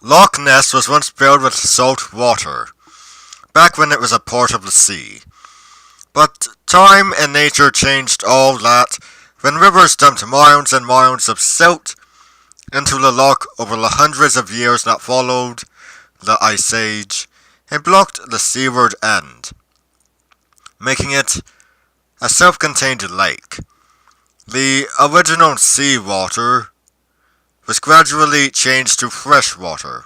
Loch Ness was once filled with salt water, back when it was a part of the sea. But time and nature changed all that when rivers dumped miles and miles of silt into the loch over the hundreds of years that followed the Ice Age and blocked the seaward end, making it a self-contained lake. The original seawater was gradually changed to fresh water,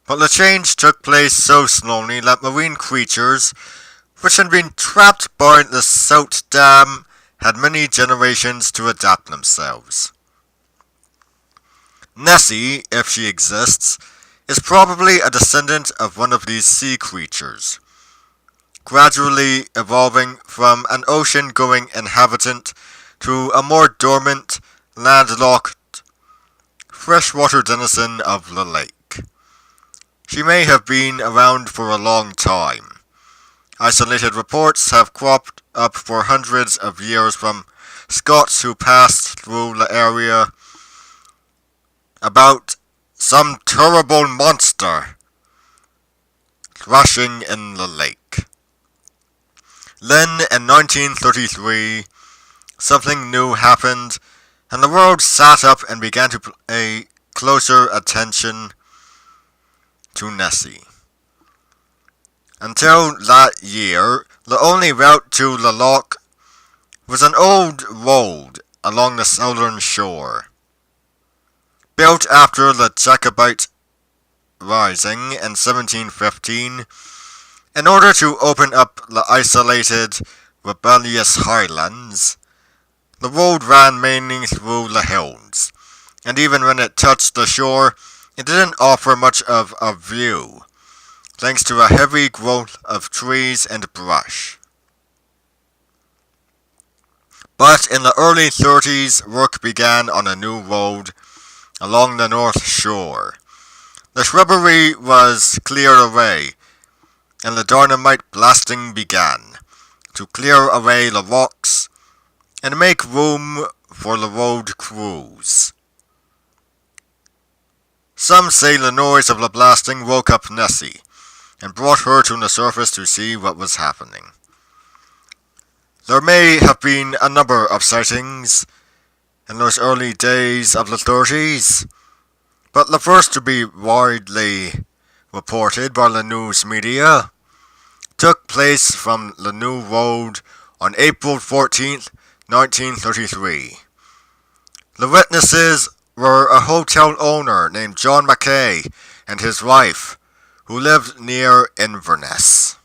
but the change took place so slowly that marine creatures, which had been trapped by the silt dam, had many generations to adapt themselves. Nessie, if she exists, is probably a descendant of one of these sea creatures, gradually evolving from an ocean-going inhabitant to a more dormant, landlocked, freshwater denizen of the lake. She may have been around for a long time. Isolated reports have cropped up for hundreds of years from Scots who passed through the area about some terrible monster thrashing in the lake. Then, in 1933, something new happened, and the world sat up and began to pay closer attention to Nessie. Until that year, the only route to the loch was an old road along the southern shore. Built after the Jacobite Rising in 1715, in order to open up the isolated, rebellious highlands, the road ran mainly through the hills, and even when it touched the shore, it didn't offer much of a view, thanks to a heavy growth of trees and brush. But in the early 30s, work began on a new road along the north shore. The shrubbery was cleared away, and the dynamite blasting began to clear away the rocks and make room for the road crews. Some say the noise of the blasting woke up Nessie and brought her to the surface to see what was happening. There may have been a number of sightings in those early days of the 30s, but the first to be widely reported by the news media took place from the new road on April 14th, 1933. The witnesses were a hotel owner named John Mackay and his wife, who lived near Inverness.